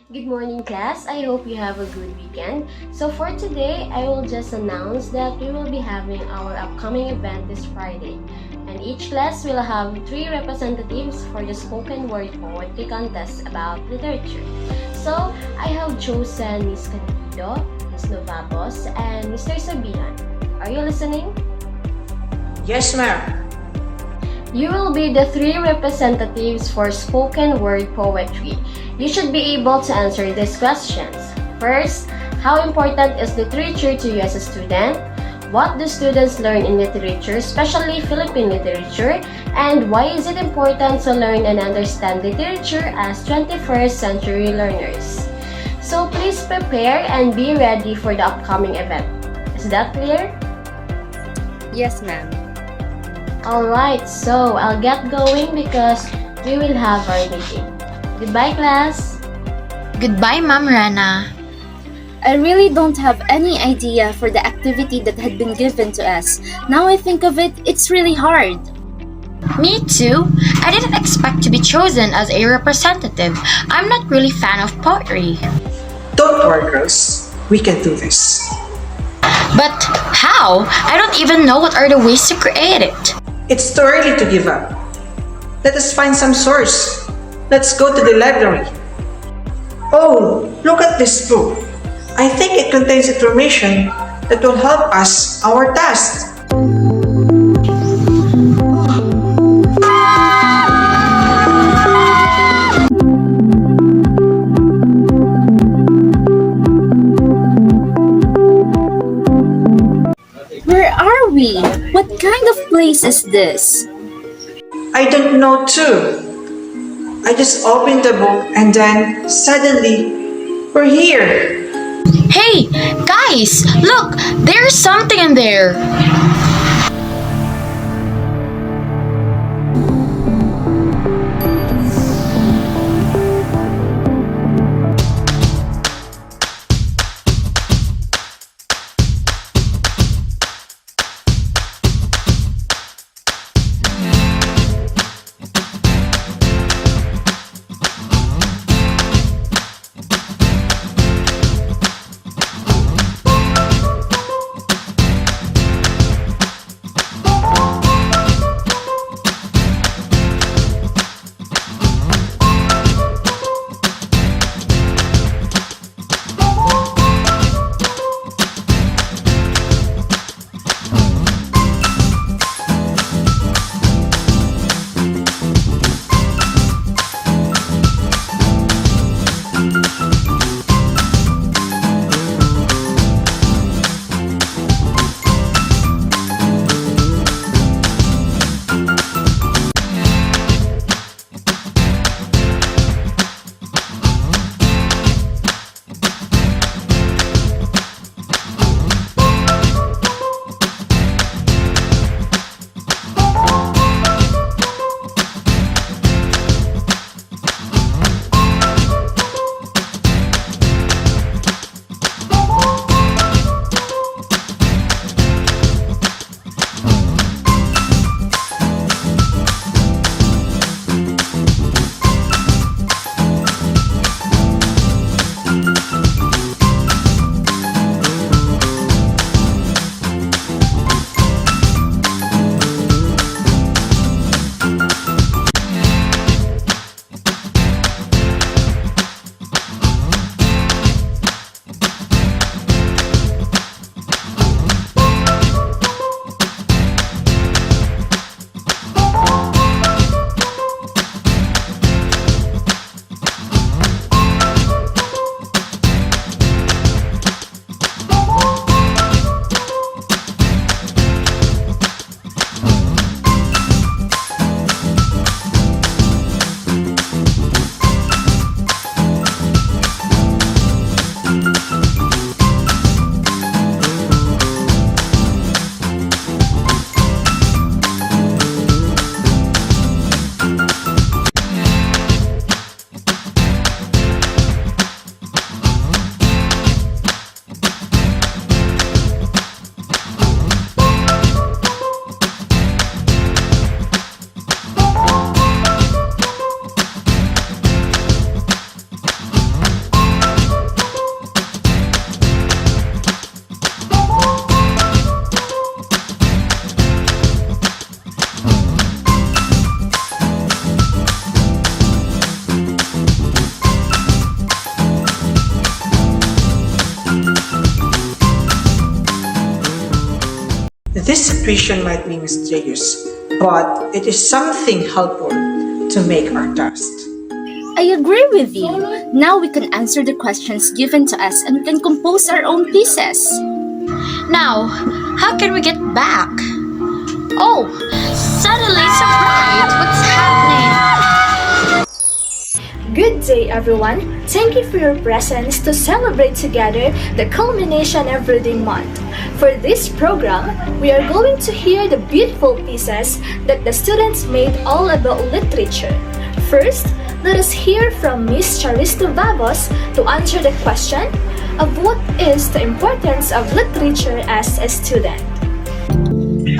Good morning, class. I hope you have a good weekend. So for today, I will just announce that we will be having our upcoming event this Friday. And each class will have 3 representatives for the spoken word poetry contest about literature. So I have chosen Ms. Candido, Ms. Novabos, and Mr. Sabihan. Are you listening? Yes, ma'am. You will be the 3 representatives for spoken word poetry. You should be able to answer these questions. First, how important is literature to you as a student? What do students learn in literature, especially Philippine literature? And why is it important to learn and understand literature as 21st century learners? So please prepare and be ready for the upcoming event. Is that clear? Yes, ma'am. Alright, so I'll get going because we will have our meeting. Goodbye, class! Goodbye, Ma'am Rana. I really don't have any idea for the activity that had been given to us. Now I think of it, it's really hard. Me too. I didn't expect to be chosen as a representative. I'm not really fan of poetry. Don't worry, girls. We can do this. But how? I don't even know what are the ways to create it. It's too early to give up. Let us find some source. Let's go to the library. Oh, look at this book. I think it contains information that will help us our task. Where are we? What kind of place is this? I don't know too. I just opened the book and then suddenly we're here. Hey, guys, look, there's something in there. situation might be mysterious, but it is something helpful to make our trust. I agree with you. Now we can answer the questions given to us and we can compose our own pieces. Now, how can we get back? Oh, suddenly it's so bright. What's happening? Good day, everyone. Thank you for your presence to celebrate together the culmination of Reading Month. For this program, we are going to hear the beautiful pieces that the students made all about literature. First, let us hear from Miss Charisse Babos to answer the question of what is the importance of literature as a student.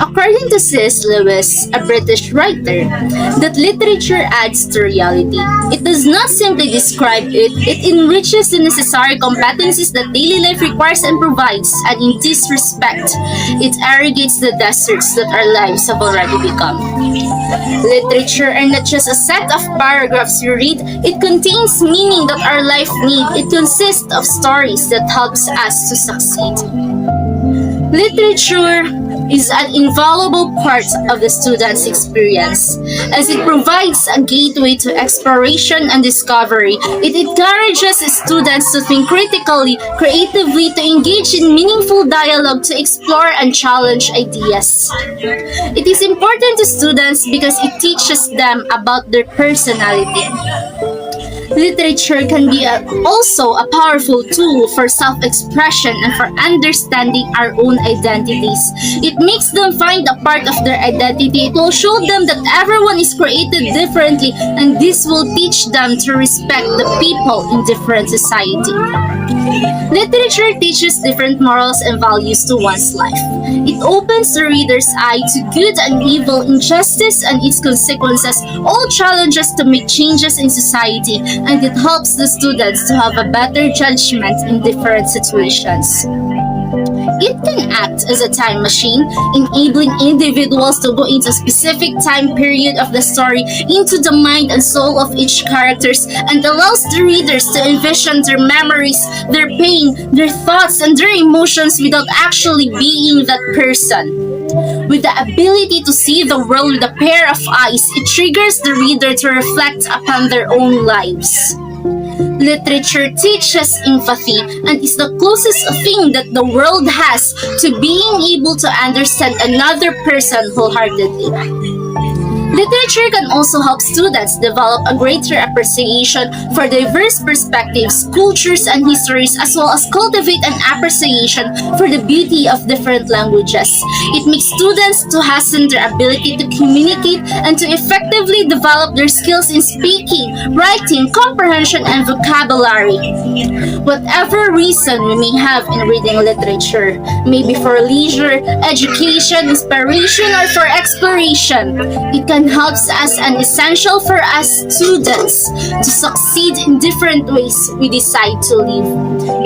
According to C.S. Lewis, a British writer, that literature adds to reality. It does not simply describe it, it enriches the necessary competencies that daily life requires and provides, and in this respect, it irrigates the deserts that our lives have already become. Literature are not just a set of paragraphs you read, it contains meaning that our life needs. It consists of stories that helps us to succeed. Literature is an invaluable part of the student's experience, as it provides a gateway to exploration and discovery. It encourages students to think critically, creatively, to engage in meaningful dialogue, to explore and challenge ideas. It is important to students because it teaches them about their personality. Literature can be also a powerful tool for self-expression and for understanding our own identities. It makes them find a part of their identity. It will show them that everyone is created differently, and this will teach them to respect the people in different society. Literature teaches different morals and values to one's life. It opens the reader's eye to good and evil, injustice and its consequences, all challenges to make changes in society, and it helps the students to have a better judgment in different situations. It can act as a time machine, enabling individuals to go into a specific time period of the story, into the mind and soul of each characters, and allows the readers to envision their memories, their pain, their thoughts, and their emotions without actually being that person. With the ability to see the world with a pair of eyes, it triggers the reader to reflect upon their own lives. Literature teaches empathy and is the closest thing that the world has to being able to understand another person wholeheartedly. Literature can also help students develop a greater appreciation for diverse perspectives, cultures, and histories, as well as cultivate an appreciation for the beauty of different languages. It makes students to hasten their ability to communicate and to effectively develop their skills in speaking, writing, comprehension, and vocabulary. Whatever reason we may have in reading literature, maybe for leisure, education, inspiration, or for exploration, it can helps us and essential for us students to succeed in different ways we decide to live.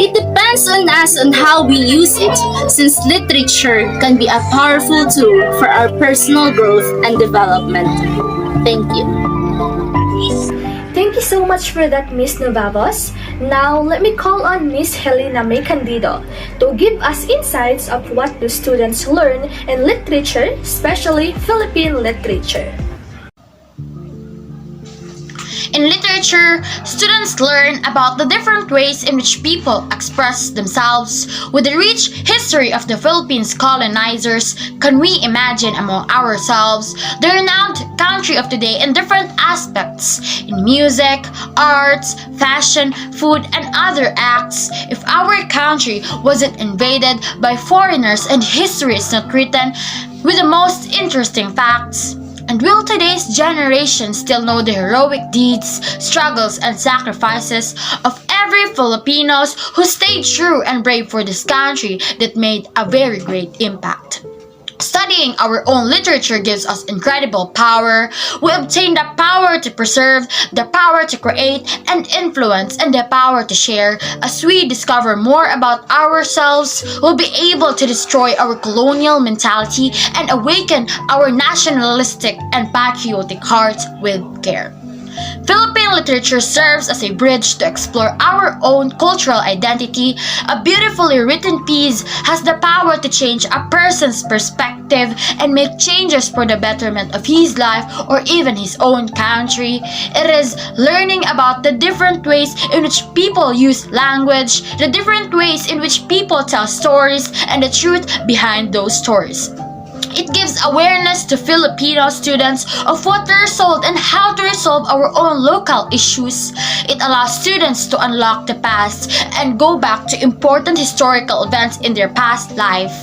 It depends on us on how we use it, since literature can be a powerful tool for our personal growth and development. Thank you. Thank you so much for that, Miss Novavos. Now, let me call on Miss Helena May Candido to give us insights of what do students learn in literature, especially Philippine literature. In literature, students learn about the different ways in which people express themselves. With the rich history of the Philippines colonizers, can we imagine among ourselves the renowned country of today in different aspects, in music, arts, fashion, food, and other acts, if our country wasn't invaded by foreigners and history is not written with the most interesting facts? And will today's generation still know the heroic deeds, struggles, and sacrifices of every Filipinos who stayed true and brave for this country that made a very great impact? Studying our own literature gives us incredible power. We obtain the power to preserve, the power to create and influence, and the power to share. As we discover more about ourselves, we'll be able to destroy our colonial mentality and awaken our nationalistic and patriotic hearts with care. Philippine literature serves as a bridge to explore our own cultural identity. A beautifully written piece has the power to change a person's perspective and make changes for the betterment of his life or even his own country. It is learning about the different ways in which people use language, the different ways in which people tell stories, and the truth behind those stories. It gives awareness to Filipino students of what they're sold and how to resolve our own local issues. It allows students to unlock the past and go back to important historical events in their past life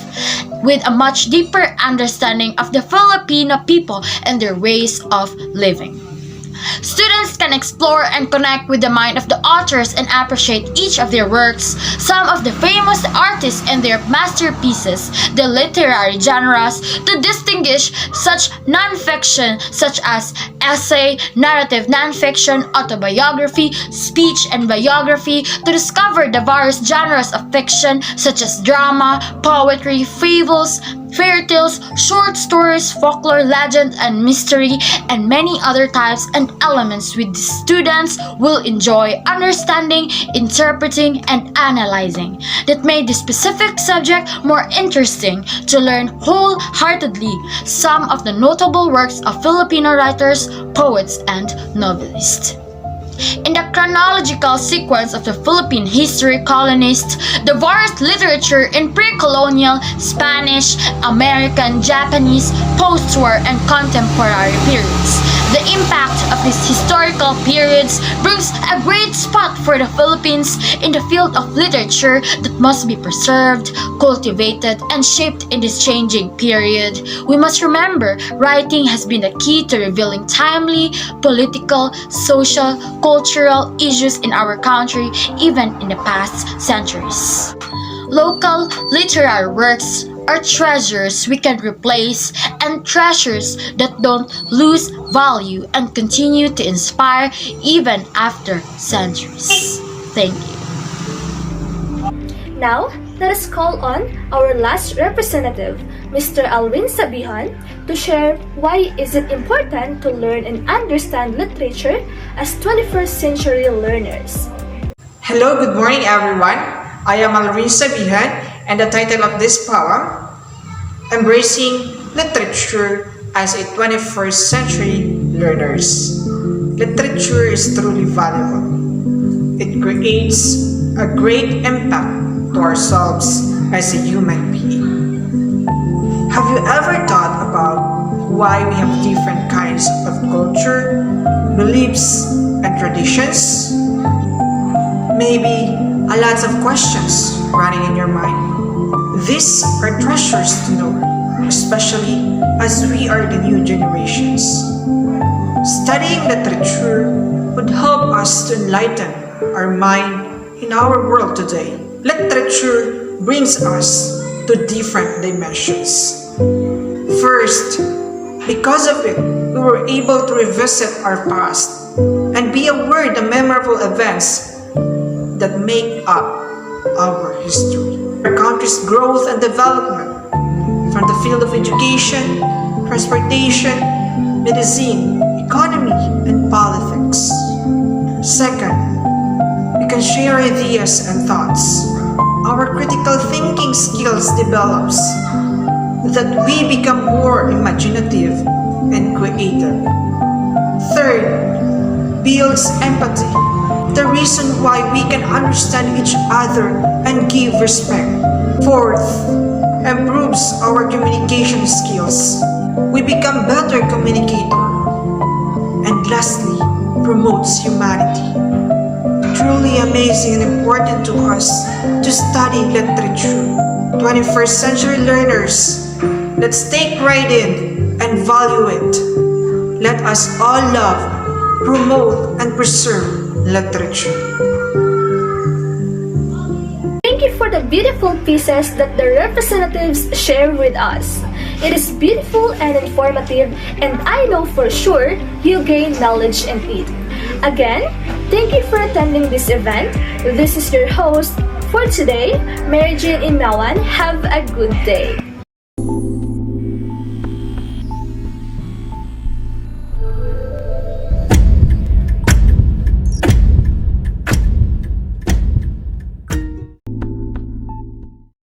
with a much deeper understanding of the Filipino people and their ways of living. Students can explore and connect with the mind of the authors and appreciate each of their works. Some of the famous artists and their masterpieces, the literary genres, to distinguish such non-fiction such as essay, narrative non-fiction, autobiography, speech, and biography, to discover the various genres of fiction such as drama, poetry, fables, fairy tales, short stories, folklore, legend, and mystery, and many other types and elements which students will enjoy understanding, interpreting, and analyzing that made the specific subject more interesting to learn wholeheartedly some of the notable works of Filipino writers, poets, and novelists. In the chronological sequence of the Philippine history colonists, the various literature in pre-colonial, Spanish, American, Japanese, post-war, and contemporary periods. The impact of these historical periods brings a great spot for the Philippines in the field of literature that must be preserved, cultivated, and shaped in this changing period. We must remember, writing has been the key to revealing timely, political, social, cultural issues in our country even in the past centuries. Local literary works are treasures we can replace and treasures that don't lose value and continue to inspire even after centuries. Thank you. Now, let us call on our last representative, Mr. Alwin Sabihan, to share why is it important to learn and understand literature as 21st century learners. Hello, good morning everyone. I am Alvin Sabihan and the title of this poem, Embracing Literature as a 21st Century Learners. Literature is truly valuable. It creates a great impact to ourselves as a human being. Have you ever thought about why we have different kinds of culture, beliefs, and traditions? Maybe a lot of questions running in your mind. These are treasures to know, especially as we are the new generations. Studying literature would help us to enlighten our mind in our world today. Literature brings us to different dimensions. First, because of it, we were able to revisit our past and be aware of the memorable events that make up our history. Our country's growth and development, from the field of education, transportation, medicine, economy, and politics. Second, we can share ideas and thoughts. Our critical thinking skills develops, that we become more imaginative and creative. Third, builds empathy, the reason why we can understand each other and give respect. Fourth, improves our communication skills. We become better communicator. And lastly, promotes humanity. Truly amazing and important to us to study literature. 21st century learners, let's take pride in and value it. Let us all love, promote, and preserve literature. Thank you for the beautiful pieces that the representatives share with us. It is beautiful and informative, and I know for sure you'll gain knowledge in it. Again, thank you for attending this event. This is your host for today, Mary Jane Imawan. Have a good day.